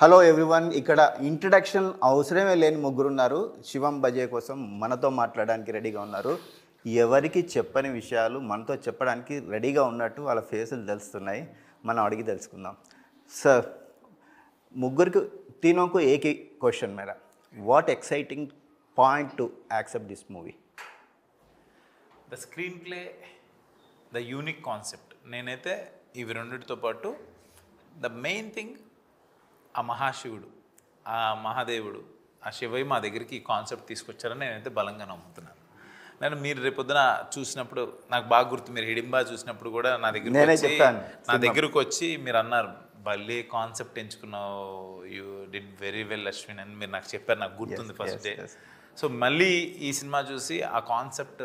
Hello everyone. ఇక్కడ introduction అవసరమే లేని ముగ్గురున్నారు. శివం బజే కోసం మనతో మాట్లాడడానికి రెడీగా ఉన్నారు. ఎవరికి చెప్పని విషయాలు మనతో చెప్పడానికి రెడీగా ఉన్నట్టు వాళ్ళ ఫేసులు తెలుస్తున్నాయి. మనం అడిగి తెలుసుకుందాం. సార్, ముగ్గురికి तीनों को एक ही क्वेश्चन मेरा, what exciting point to accept this movie? The screen play, the unique concept. నేనైతే ఇవి రెండిటితో పాటు ద మెయిన్ థింగ్, ఆ మహాశివుడు, ఆ మహాదేవుడు, ఆ శివయ్య మా దగ్గరికి ఈ కాన్సెప్ట్ తీసుకొచ్చారని నేనైతే బలంగా నమ్ముతున్నాను. నేను మీరు రేపొద్దున చూసినప్పుడు నాకు బాగా గుర్తు, మీరు హిడింబా చూసినప్పుడు కూడా నా దగ్గరకు వచ్చి మీరు అన్నారు, భలే కాన్సెప్ట్ ఎంచుకున్నావు, you did very well Ashwin అని మీరు నాకు చెప్పారు. నాకు గుర్తుంది ఫస్ట్ డే. సో మళ్ళీ ఈ సినిమా చూసి ఆ కాన్సెప్ట్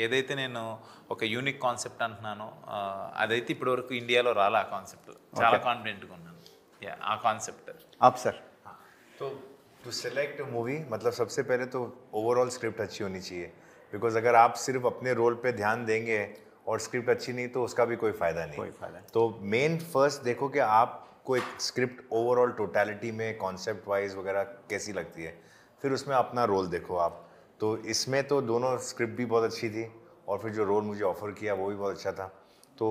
ఏదైతే నేను ఒక యూనిక్ కాన్సెప్ట్ అంటున్నానో అదైతే ఇప్పటివరకు ఇండియాలో రాలే. ఆ కాన్సెప్ట్ చాలా కాన్ఫిడెంట్గా ఉన్నాను. ఆ కాన్సెప్ట్ आप सर, तो टू सेलेक्ट मूवी मतलब सबसे पहले तो ओवरऑल स्क्रिप्ट अच्छी होनी चाहिए, बिकॉज अगर आप सिर्फ अपने रोल पे ध्यान देंगे और स्क्रिप्ट अच्छी नहीं तो उसका भी कोई फ़ायदा नहीं. तो मेन फर्स्ट देखो कि आपको एक स्क्रिप्ट ओवरऑल टोटलिटी में कॉन्सेप्ट वाइज वगैरह कैसी लगती है, फिर उसमें अपना रोल देखो आप. तो इसमें तो दोनों स्क्रिप्ट भी बहुत अच्छी थी और फिर जो रोल मुझे ऑफर किया वो भी बहुत अच्छा था. तो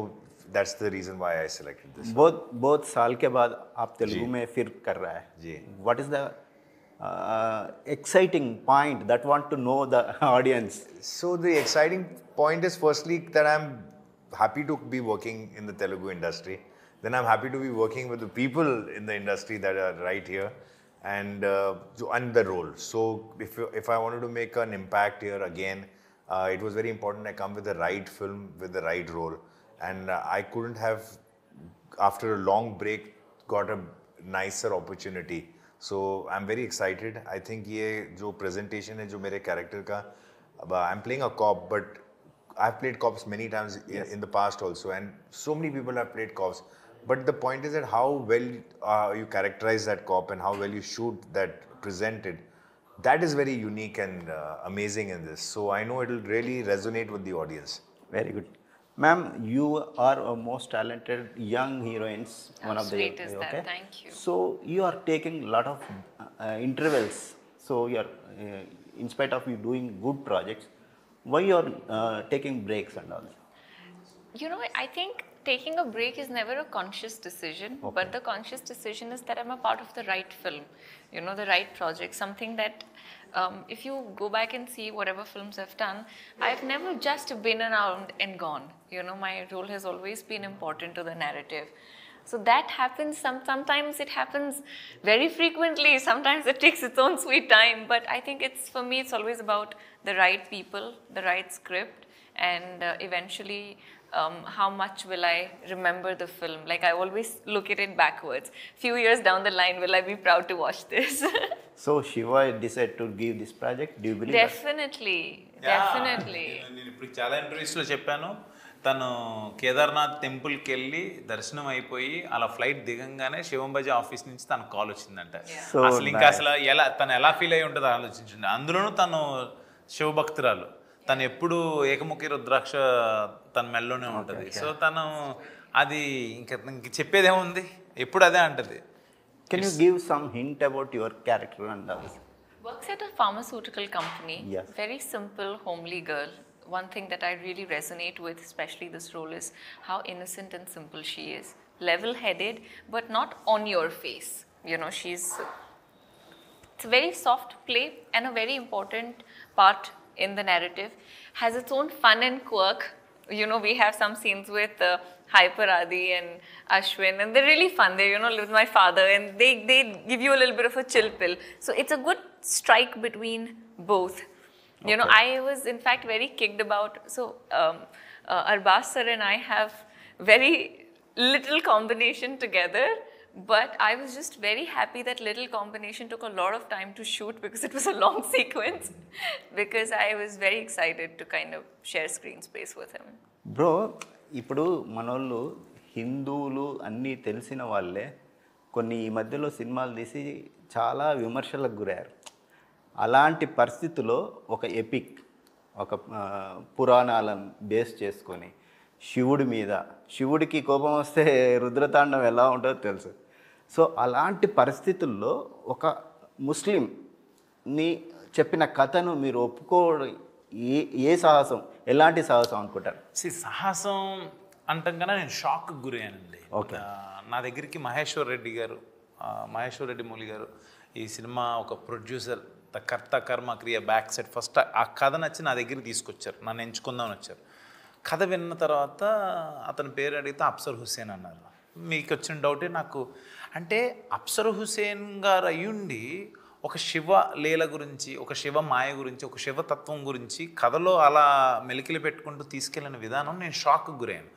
that's the reason why I selected this. बहुत साल के बाद आप तेलुगु में फिर कर रहा है जी. What is the exciting point that want to know the audience? So the exciting point is firstly that I'm happy to be working in the Telugu industry. Then I'm happy to be working with the people in the industry that are right here and the role. So if I wanted to make an impact here again, it was very important I come with the right film with the right role. And I couldn't have, after a long break, got a nicer opportunity. So I'm very excited. I think ये जो presentation है जो मेरे character का, I'm playing a cop, but I've played cops many times in the past also, and so many people have played cops. But the point is that how well you characterize that cop and how well you shoot that presented, that is very unique and amazing in this. So I know it will really resonate with the audience. Very good. Ma'am, you are a most talented young heroines. How sweet is that? Thank you. So you are taking a lot of intervals. So you are, in spite of you doing good projects, why you are taking breaks and all? You know, I think taking a break is never a conscious decision, but the conscious decision is that I'm a part of the right film, you know, the right project, something that if you go back and see whatever films I've done, I've never just been around and gone. You know, my role has always been important to the narrative. So that happens, sometimes it happens very frequently, sometimes it takes its own sweet time, but I think for me, it's always about the right people, the right script, and eventually how much will I remember the film? Like, I always look at it backwards. Few years down the line, will I be proud to watch this? So Shiva decided to give this project. Do you believe Definitely. Definitely. నేను ఇప్పుడు చాలా ఇంటర్వ్యూస్లో చెప్పాను, తను కేదార్నాథ్ టెంపుల్కి వెళ్ళి దర్శనం అయిపోయి అలా ఫ్లైట్ దిగంగానే శివంబాజీ ఆఫీస్ నుంచి తనకు కాల్ వచ్చిందంట. అసలు ఇంకా అసలు తను ఎలా ఫీల్ అయ్యి ఉంటుందో ఆలోచించండి. అందులోనూ తను శివభక్తురాలు, తను ఎప్పుడు ఏకముఖి రుద్రాక్ష తన మెల్లోనే ఉంటుంది. సో తను అది ఇంకా చెప్పేదేముంది, ఎప్పుడు అదే అంటది. Can you give some hint about your character and all? Works at a pharmaceutical company. Yes. Very simple, homely girl. One thing that I really resonate with, especially this role, is how innocent and simple she is. Level-headed, but not on your face. You know, it's a very soft play and a very important part in the narrative. Has its own fun and quirk. You know, we have some scenes with Hyper Adi and Ashwin, and they're really fun. They, you know, live with my father, and they give you a little bit of a chill pill. So it's a good strike between both. You know, I was in fact very kicked about. So Arbaz sir and I have very little combination together, but I was just very happy that little combination took a lot of time to shoot because it was a long sequence. Because I was very excited to kind of share screen space with him. Bro, ఇప్పుడు మనోళ్ళు హిందువులు అన్నీ తెలిసిన వాళ్ళే కొన్ని ఈ మధ్యలో సినిమాలు తీసి చాలా విమర్శలకు గురయ్యారు. అలాంటి పరిస్థితుల్లో ఒక ఎపిక్, ఒక పురాణాలను బేస్ చేసుకొని శివుడి మీద, శివుడికి కోపం వస్తే రుద్రతాండం ఎలా ఉంటుందో తెలుసు. సో అలాంటి పరిస్థితుల్లో ఒక ముస్లింని చెప్పిన కథను మీరు ఒప్పుకోవడం ఏ సాహసం, ఎలాంటి సాహసం అనుకుంటారు? సాహసం అంటాం కన్నా నేను షాక్కి గురయ్యానండి. Okay. నా దగ్గరికి మహేశ్వర్ రెడ్డి మూలి గారు ఈ సినిమా ఒక ప్రొడ్యూసర్, ద కర్త కర్మ క్రియ బ్యాక్ సైడ్ ఫస్ట్ ఆ కథ నచ్చి నా దగ్గరికి తీసుకొచ్చారు, నన్ను ఎంచుకుందామని వచ్చారు. కథ విన్న తర్వాత అతని పేరు అడిగితే అఫ్సర్ హుస్సేన్ అన్నారు. మీకు వచ్చిన డౌటే నాకు, అంటే అఫ్సర్ హుస్సేన్ గారు అయ్యుండి ఒక శివ లీల గురించి, ఒక శివ మాయ గురించి, ఒక శివతత్వం గురించి కథలో అలా మెలికిలి పెట్టుకుంటూ తీసుకెళ్ళిన విధానం నేను షాక్కి గురయ్యాను.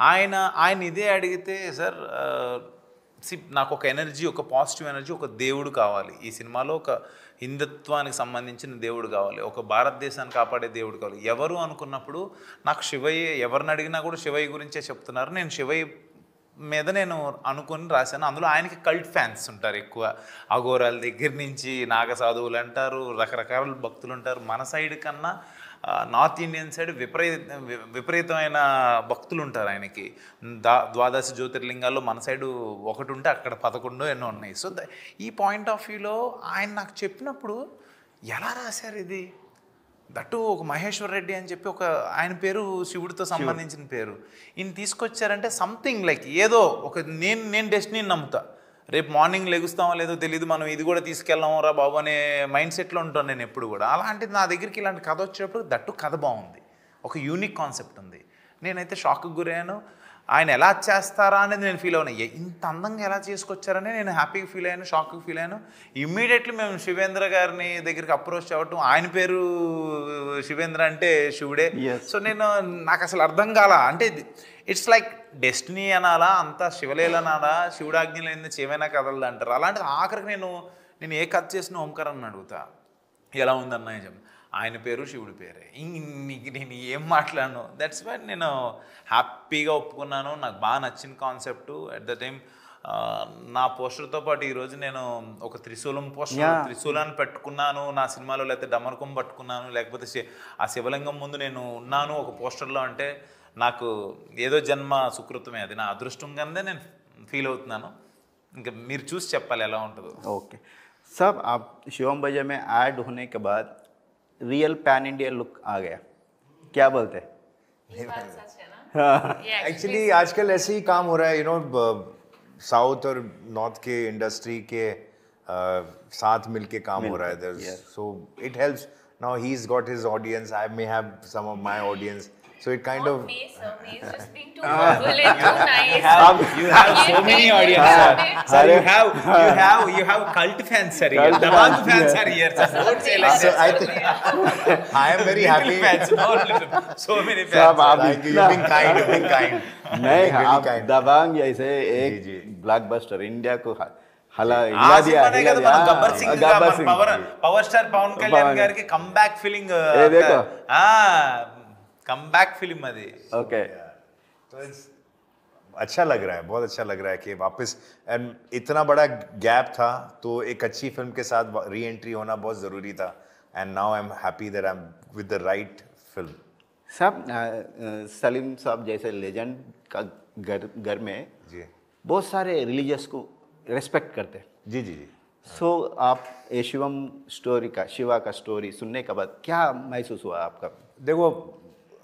ఆయన ఇదే అడిగితే, సార్ నాకు ఒక ఎనర్జీ, ఒక పాజిటివ్ ఎనర్జీ, ఒక దేవుడు కావాలి ఈ సినిమాలో, ఒక హిందుత్వానికి సంబంధించిన దేవుడు కావాలి, ఒక భారతదేశాన్ని కాపాడే దేవుడు కావాలి. ఎవరు అనుకున్నప్పుడు నాకు శివయ్య, ఎవరిని అడిగినా కూడా శివయ్య గురించే చెప్తున్నారు. నేను శివయ్య మీద నేను అనుకొని రాశాను. అందులో ఆయనకి కల్ట్ ఫ్యాన్స్ ఉంటారు ఎక్కువ. అఘోరాల దగ్గర నుంచి నాగ సాధువులు అంటారు, రకరకాల భక్తులు ఉంటారు. మన సైడ్ కన్నా నార్త్ ఇండియన్ సైడ్ విపరీతమైన భక్తులు ఉంటారు ఆయనకి. ద్వాదశ జ్యోతిర్లింగాల్లో మన సైడు ఒకటి ఉంటే అక్కడ 11 ఎన్నో ఉన్నాయి. సో ఈ పాయింట్ ఆఫ్ వ్యూలో ఆయన నాకు చెప్పినప్పుడు ఎలా రాశారు ఇది, దట్టు ఒక మహేశ్వర్ రెడ్డి అని చెప్పి ఒక ఆయన పేరు శివుడితో సంబంధించిన పేరు, ఈయన తీసుకొచ్చారంటే సంథింగ్ లైక్ ఏదో ఒక నేను డెస్టినీని నమ్ముతా. రేపు మార్నింగ్ లెగుస్తామో లేదో తెలియదు, మనం ఇది కూడా తీసుకెళ్ళాము రా బాబు అనే మైండ్ సెట్లో ఉంటాను నేను ఎప్పుడు కూడా. అలాంటిది నా దగ్గరికి ఇలాంటి కథ వచ్చేటప్పుడు దట్టు కథ బాగుంది, ఒక యూనిక్ కాన్సెప్ట్ ఉంది. నేనైతే షాక్కి గురయ్యాను. ఆయన ఎలా చేస్తారా అనేది నేను ఫీల్ అవునా, ఇంత అందంగా ఎలా చేసుకొచ్చారని నేను హ్యాపీగా ఫీల్ అయ్యాను, షాక్కి ఫీల్ అయ్యాను. ఇమ్మీడియట్లీ మేము శివేంద్ర గారిని దగ్గరికి అప్రోచ్ అవ్వటం, ఆయన పేరు శివేంద్ర అంటే శివుడే. సో నాకు అసలు అర్థం కాల, అంటే ఇట్స్ లైక్ డెస్టినీ అనాలా, అంతా శివలీల అనాలా, శివుడాజ్ఞలు ఏంది ఏమైనా కథలు అంటారు. అలాంటిది ఆఖరికి నేను ఏ కథ చేసిన ఓంకారాన్ని అడుగుతా, ఎలా ఉందన్న చెప్పి, ఆయన పేరు శివుడి పేరే, నేను ఏం మాట్లాడను. దట్స్ వై నేను హ్యాపీగా ఒప్పుకున్నాను. నాకు బాగా నచ్చిన కాన్సెప్ట్. అట్ ద టైం నా పోస్టర్తో పాటు ఈరోజు నేను ఒక త్రిశూలం పోస్టర్, త్రిశూలాన్ని పెట్టుకున్నాను నా సినిమాలో, లేకపోతే డమరకం పట్టుకున్నాను, లేకపోతే ఆ శివలింగం ముందు నేను ఉన్నాను ఒక పోస్టర్లో. అంటే నాకు ఏదో జన్మ సుకృతమే, అది నా అదృష్టంగానే నేను ఫీల్ అవుతున్నాను. ఇంకా మీరు చూసి చెప్పాలి ఎలా ఉంటుందో. ఓకే సార్, आप शिवम बजे में ऐड होने के बाद रियल पैन इंडिया लुक आ गया, क्या बोलते हैं? ये बात सच है ना? एक्चुअली आजकल ऐसे ही काम हो रहा है, साउथ और नॉर्थ के इंडस्ट्री के साथ मिलके काम हो रहा है. So it helps. Now he's got his audience, I may have some of my audience. So it kind of... Me is just being too verbal and too nice. You have so many audience, sir. You have cult fans, sir. Dabang fans are here, sir. Don't say like So that. I am very happy. Fans, no, so many fans. साहब, आप Thank you. You've been kind. You've been kind. नहीं, Really आप kind. दबंग जैसे एक जी। Blockbuster India को हिला ఆ दिया, సినిమానే हिला కదా दिया। మన గబ్బర్ సింగ్ गब्बर सिंह। పవర్ స్టార్ పవన్ కళ్యాణ్ గారికి కమ్బ్యాక్ ఫీలింగ్, ఏ देखो। కమ్బ్యాక్ ఫిలిం అది. ओके तो अच्छा लग रहा है, बहुत अच्छा लग रहा है कि वापस, एंड इतना बड़ा गैप था तो एक अच्छी फिल्म के साथ री एंट्री होना बहुत ज़रूरी था. And now I am happy that I am with the right film. साहब, सलीम साहब जैसे लेजेंड का घर में जी बहुत सारे रिलीजियस को रेस्पेक्ट करते हैं. जी जी जी. सो आप ये शिवम स्टोरी का, शिवा का स्टोरी सुनने के बाद क्या महसूस हुआ आपका? देखो,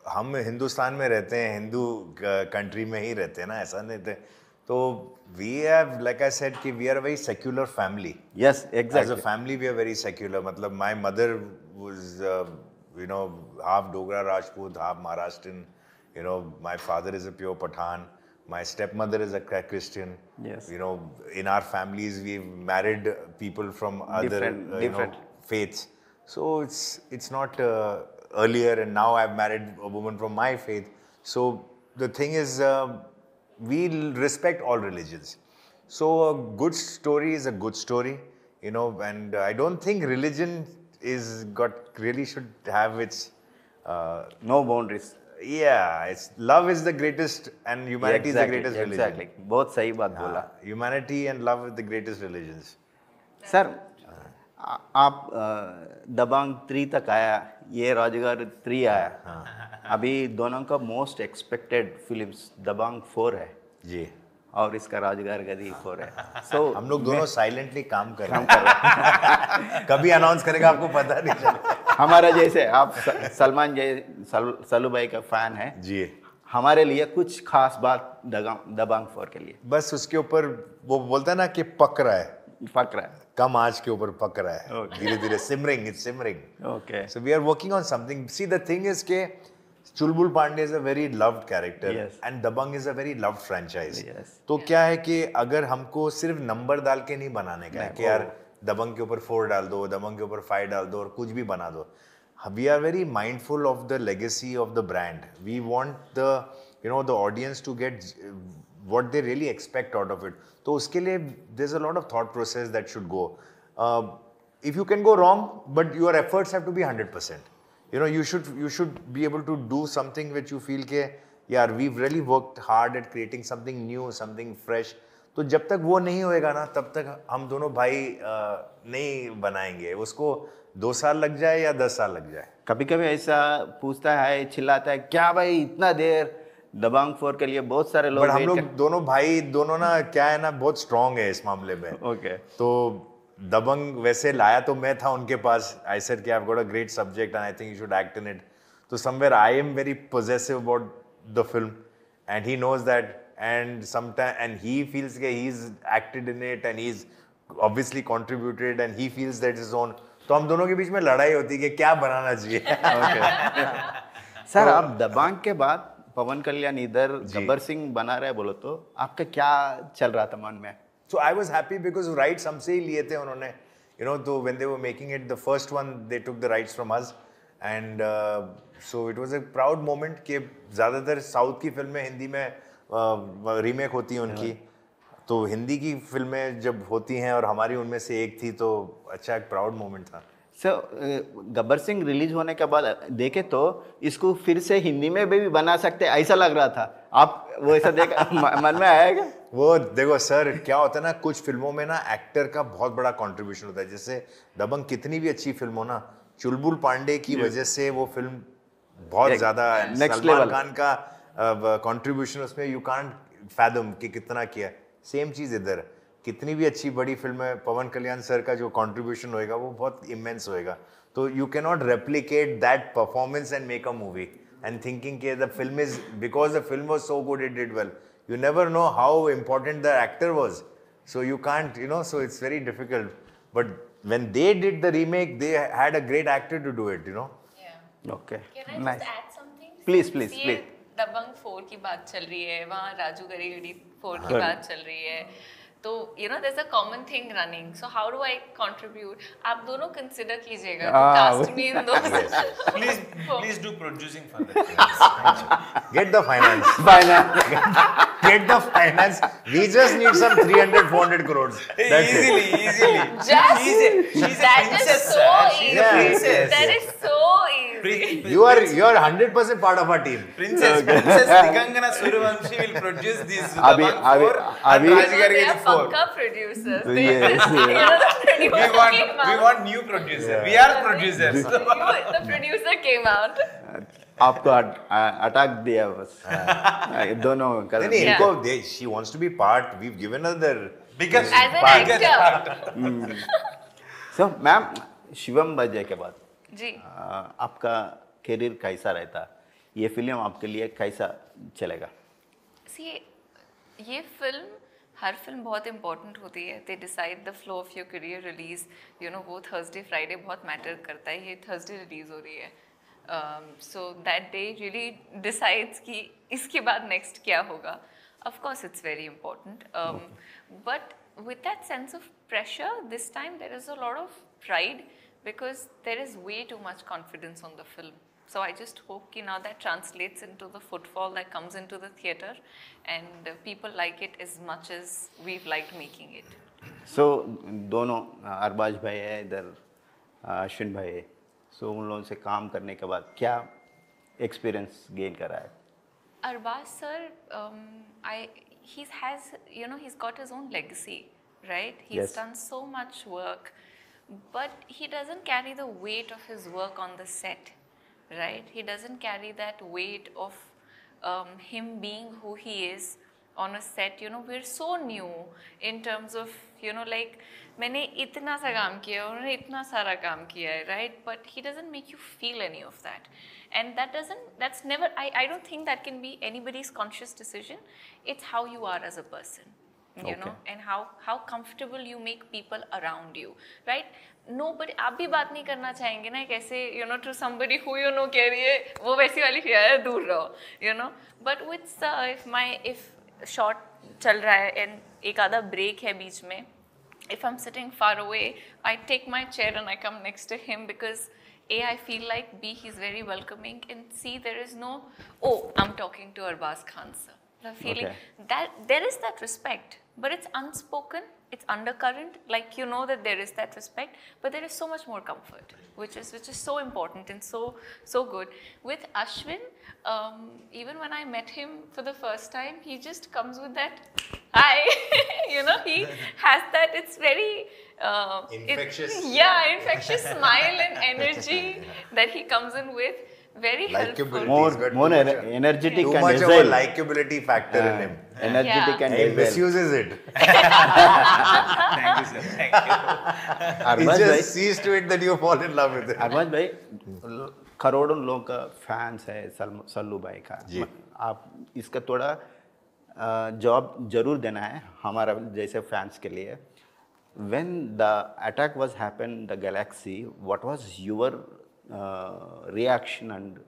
हम हिंदुस्तान में रहते हैं, हिंदू कंट्री में ही रहते हैं ना, ऐसा नहीं थे. तो we have, like I said, कि we are a very secular family. Yes, As a exactly. family, we are very secular. मतलब my mother was, half Dogra Rajput, half Maharashtrian. My father is a pure Pathan. My stepmother is a Christian. Yes. In our families, we've married people from other Different. faiths. So it's not earlier, and now I've married a woman from my faith. So the thing is, we respect all religions. So a good story is a good story, and I don't think religion really should have its, No boundaries. it's love is the greatest, and humanity is the greatest religion. Exactly. बहुत सही बात बोला. Humanity and love is the greatest religions. Sir, आप दबंग 3 तक आया, ये राजगार 3 आया. अभी दोनों का मोस्ट एक्सपेक्टेड फिल्म्स दबंग 4 है. जी. और इसका राजगार गदी 4 है. So हम लोग दोनों साइलेंटली काम कर रहे हैं. कभी अनाउंस करेगा आपको पता नहीं चलेगा. हमारा जैसे आप सलमान सलू भाई का फैन है जी. हमारे लिए कुछ खास बात दबंग 4 के लिए बस उसके ऊपर वो बोलता है ना कि पक रहा है, पक रहा है. कम आंच के ऊपर पक रहा है. Okay. धीरे धीरे simmering, it's simmering. Okay. So we are working on something. See, the thing is के चुलबुल Pandey is a very loved character Yes. and Dabang is a very loved franchise. Yes. तो क्या है कि अगर हमको सिर्फ नंबर डाल के नहीं बनाने का है कि यार दबंग के ऊपर 4 डाल दो, दबंग के ऊपर 5 डाल दो और कुछ भी बना दो. We are very mindful of the legacy of the brand. We want the audience to get what they really expect out of it. तो उसके लिए there's a lot of thought process that should go. If you can go wrong, but your efforts have to be 100%. You should be able to do something which you feel के यार we've really worked hard at creating something new, something fresh. तो जब तक वो नहीं होएगा ना तब तक हम दोनों भाई नहीं बनाएंगे. उसको 2 साल लग जाए या 10 साल लग जाए. कभी कभी ऐसा पूछता है चिल्लाता है क्या भाई इतना देर दबंग 4 के लिए बहुत सारे लोग बट हम लोग दोनों भाई दोनों ना क्या है ना बहुत स्ट्रांग है इस मामले में. ओके. तो दबंग वैसे लाया तो मैं था उनके पास. आई सेड कि I have got a great subject and I think you should act in it. तो somewhere I am very possessive about the film and he knows that and sometime and he feels के he is acted in it and he is obviously contributed and he feels that is own. तो हम दोनों के बीच में लड़ाई होती है कि क्या बनाना चाहिए. सर आप दबंग के बाद पवन कल्याण इधर गब्बर सिंह बना रहे बोलो तो आपका क्या चल रहा था मन में? So I was happy because rights हमसे ही लिए थे उन्होंने. तो when they were making it, the first one they took the rights from us, and so it was a proud moment कि ज़्यादातर साउथ की फिल्में हिंदी में रीमेक होती हैं उनकी. तो हिंदी की फिल्में जब होती हैं और हमारी उनमें से एक थी तो अच्छा एक प्राउड मोमेंट था. सर गब्बर सिंह रिलीज होने के बाद देखे तो इसको फिर से हिंदी में भी बना सकते ऐसा लग रहा था. आप वो ऐसा देख मन में आएगा? वो देखो सर क्या होता है ना कुछ फिल्मों में ना एक्टर का बहुत बड़ा कंट्रीब्यूशन होता है. जैसे दबंग कितनी भी अच्छी फिल्म हो ना चुलबुल पांडे की वजह से वो फिल्म बहुत ज्यादा सलमान खान का कंट्रीब्यूशन उसमें यू कांट फैथम कि कितना किया. सेम चीज इधर कितनी भी अच्छी बड़ी फिल्म है पवन कल्याण सर का जो कंट्रीब्यूशन होएगा वो बहुत इमेंस होएगा. तो you can not replicate that performance and make a movie and thinking के the film is because the film was so good it did well. You never know how important the actor was. So you can't, so it's very difficult. But when they did the remake, they had a great actor to do it, Yeah. Okay. Can I Nice. just add something? Please, Since please, ये please. दबंग 4 की बात चल रही है, वहाँ राजू गरी गरी 4 की बात चल रही है. तो there's a common thing running. So how do I contribute? आप दोनों consider कीजिएगा to cast me in those. Please do producing for that. Get the finance. Get the finance. We just need some 300-400 crores. That's it. Easily. Just She's a that is princess, so sir. She's easy. a princess. That is so easy. You are 100% part of our team. Princess Digangana Suryavanshi will produce this Abhi- Dabang 4 and abhi- Rajgarh They are Gedi 4. Pakka producers. Yes, The producer came We out. want new producer. We are producers. The producer came out. आपको attack दिया बस. दोनों कर नहीं, Yeah. इनको she wants to be part. We've given her the Because As an actor. So ma'am Shivam बजे के बाद जी. आपका करियर कैसा रहता? ये फिल्म आपके लिए कैसा चलेगा? See, ये फिल्म हर फिल्म बहुत इंपॉर्टेंट होती है. They decide the flow of your career release. वो थर्सडे फ्राइडे बहुत मैटर करता है. ये थर्सडे रिलीज हो रही है. So that day really decides कि इसके बाद नेक्स्ट क्या होगा. Of course it's very important. But with that sense of pressure, this time there is a lot of pride because there is way too much confidence on the film. So I just hope कि now that translates into the footfall that comes into the theatre and people like it as much as we've liked making it. सो दोनों अरबाज भाई है इधर अश्विन भाई है. सो उन लोगों से काम करने के बाद क्या एक्सपीरियंस गेन करा है? Arbaz sir, he's got his own legacy, right? He's Yes. done so much work, but he doesn't carry the weight of his work on the set, right? He doesn't carry that weight of him being who he is on a set, you know, we're so new in terms of, you know, like, मैंने इतना सा काम किया है, उन्होंने इतना सारा काम किया है, right? But he doesn't make you feel any of that. And that's never, I don't think that can be anybody's conscious decision. It's how you are as a person, you know, and how comfortable you make people around you, right? Nobody, आप भी बात नहीं करना चाहेंगे ना कैसे, you know, to somebody who you know कह रही है वो वैसी वाली है दूर रहो, you know. But with if shot चल रहा है and एक आधा break है बीच में, if I'm sitting far away, I take my chair and I come next to him because A, I feel like B, he's very welcoming, and C, there is no, oh, I'm talking to Arbaz Khan sir. The feeling that there is that respect, but it's unspoken, it's undercurrent, like you know that there is that respect, but there is so much more comfort, which is so important and so good. With Ashwin, even when I met him for the first time, he just comes with that, hi, you know, he has that, it's very infectious. Infectious smile and energy that he comes in with. Very helpful. More energetic too and much agile. of a likability factor in him. Energetic and He agile. misuses it. Thank you, sir. Thank you. He Arbaaz भाई, just sees to it that you fall in love with it. Arbaaz भाई करोड़ों लोगों का fans है सल्लू भाई का, आप इसका थोड़ा जॉब जरूर देना है हमारा जैसे फैंस के लिए. When the attack was happened, the Galaxy, what was your reaction and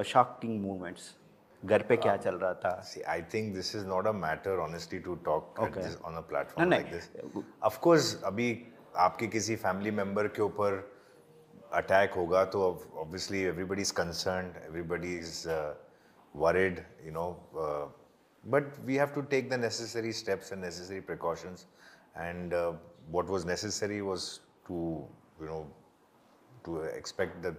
shocking moments? घर पे क्या चल रहा था? See, I think this is not a matter, honestly, to talk at this, on a platform नहीं, like this. Of course, अभी आपके किसी family member के ऊपर attack होगा तो obviously everybody is concerned, everybody is worried, you know. But we have to take the necessary steps and necessary precautions. And what was necessary was to, you know, to expect that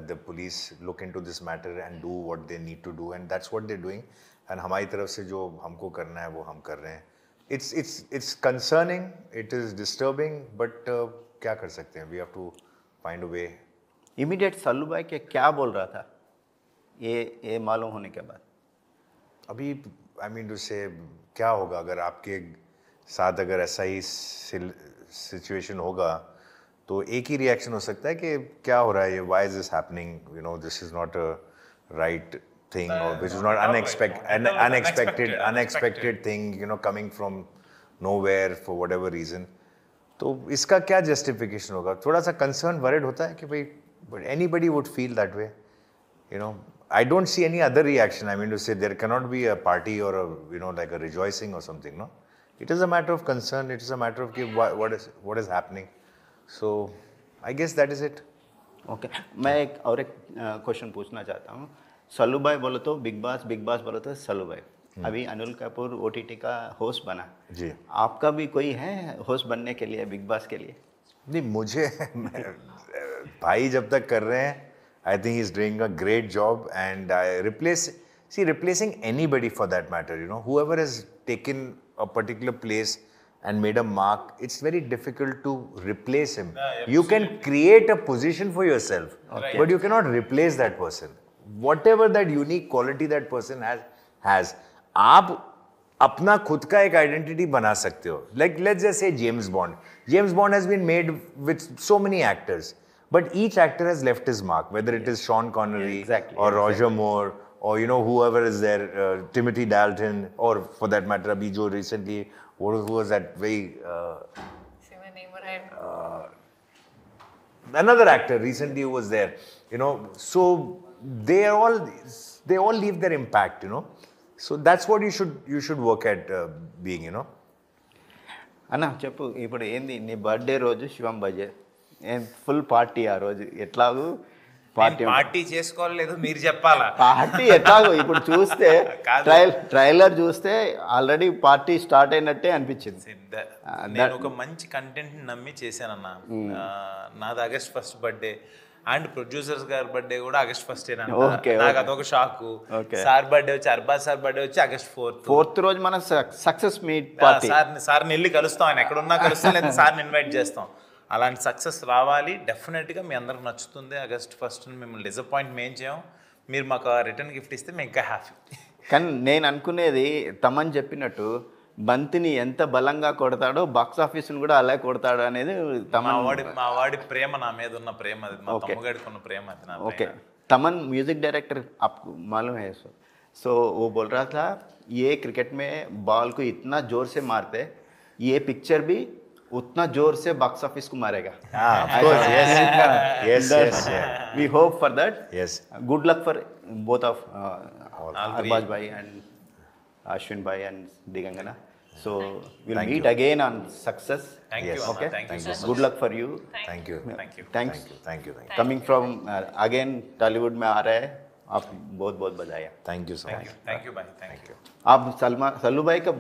the police look into this matter and do what they need to do, and that's what they're doing. And हमारी तरफ से जो हमको करना है वो हम कर रहे हैं. It's concerning, it is disturbing, but क्या कर सकते हैं? We have to find a way. Immediate Sallu भाई के क्या बोल रहा था ये मालूम होने के बाद? अभी I mean to say क्या होगा अगर आपके साथ अगर ऐसा ही सिचुएशन होगा तो एक ही रिएक्शन हो सकता है कि क्या हो रहा है ये, why is this happening, you know, this is not a right thing, or which is not unexpected thing, you know, coming from nowhere for whatever reason. तो इसका क्या justification होगा? थोड़ा सा concern worried होता है कि भाई, but anybody would feel that way, you know. I don't see any other reaction. I mean to say there cannot be a party or a, you know, like a rejoicing or something, no. It is a matter of concern. It is a matter of what is happening. So I guess that is it. Okay. मैं एक question पूछना चाहता हूँ. सल्लू भाई बोलो तो big बास बोलो तो सल्लू भाई. अभी अनिल कपूर OTT का होस्ट बना जी. आपका भी कोई है होस्ट बनने के लिए बिग बास के लिए? नहीं, मुझे भाई जब तक कर रहे हैं, I think he's doing a great job, and replacing anybody for that matter, you know, whoever has taken a particular place and made a mark, it's very difficult to replace him. You can create a position for yourself, but you cannot replace that person. Whatever that unique quality that person has, आप अपना खुद का एक identity बना सकते हो. Like let's just say James Bond. James Bond has been made with so many actors, but each actor has left his mark, whether it is Sean Connery or Roger Moore, or you know, whoever is there, Timothy Dalton, or for that matter, abhi jo recently, who was that very another actor recently who was there, you know. So they all leave their impact, you know. So that's what you should work at being, you know. అన్న చెప్పు, ఇప్పుడు ఏంది నీ birthday రోజు శివం బజే full party ఆ రోజు ఎట్లాగూ party చేసుకోలేదు మీరు చెప్పాలా? పార్టీ ఎట్లాగో ఇప్పుడు చూస్తే ట్రైలర్ చూస్తే ఆల్రెడీ పార్టీ స్టార్ట్ అయినట్టే అనిపించింది. నేను ఒక మంచి కంటెంట్ నమ్మి చేశానన్నా. నాది August 1 బర్త్డే అండ్ ప్రొడ్యూసర్స్ గారి బర్త్డే కూడా August 1 నాకు అదొక షాక్. సార్ బర్త్డే వచ్చి అర్బాజ్ సార్ బర్త్డే వచ్చి August 4 రోజు మనం సక్సెస్ మీట్ పార్టీ. సార్ని వెళ్ళి కలుస్తాం, ఆయన ఎక్కడున్నా కలుస్తాం, లేదా సార్ని ఇన్వైట్ చేస్తాం. అలాంటి సక్సెస్ రావాలి. డెఫినెట్గా మీ అందరికి నచ్చుతుంది. August 1 మిమ్మల్ని డిసప్పాయింట్ మేము చేయం. మీరు మాకు రిటర్న్ గిఫ్ట్ ఇస్తే మేము ఇంకా హ్యాపీ. కానీ నేను అనుకునేది తమన్ చెప్పినట్టు బంతిని ఎంత బలంగా కొడతాడో బాక్స్ ఆఫీస్ని కూడా అలా కొడతాడు అనేది తమన్. మా వాడి ప్రేమ నా మీద ఉన్న ప్రేమ అది, మా Okay. తమ్ముగాడికి ఉన్న ప్రేమ అది నా ओके పైన. तमन म्यूजिक डायरेक्टर आपको मालूम है सो वो बोल रहा था ये क्रिकेट में बॉल को इतना जोर से मारते ये पिक्चर भी उतना जोर से बॉक्स ऑफिस को मारेगा. Of course, yes. Yes, yeah. We hope for that. Yes. Good luck for both of All Arbaz three. bhai and Ashwin bhai and Digangana. So we'll Thank meet you. again on success. Thank Yes. you, Amma. Okay. Thank you so Thank much. Good luck for you. Thank you. Thank you. Thanks. Thank you. Coming from again Tollywood में आ रहे हैं आप बहुत बहुत बधाई. Thank you so Thank much. you. Thank you, bhai. Thank you. आप सल्लू भाई का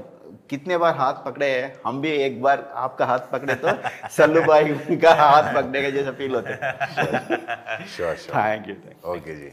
कितने बार हाथ पकड़े हैं? हम भी एक बार आपका हाथ पकड़े तो सल्लू भाई का हाथ पकड़ने का जैसा फील होता है. Sure. Thank you. Okay, ji.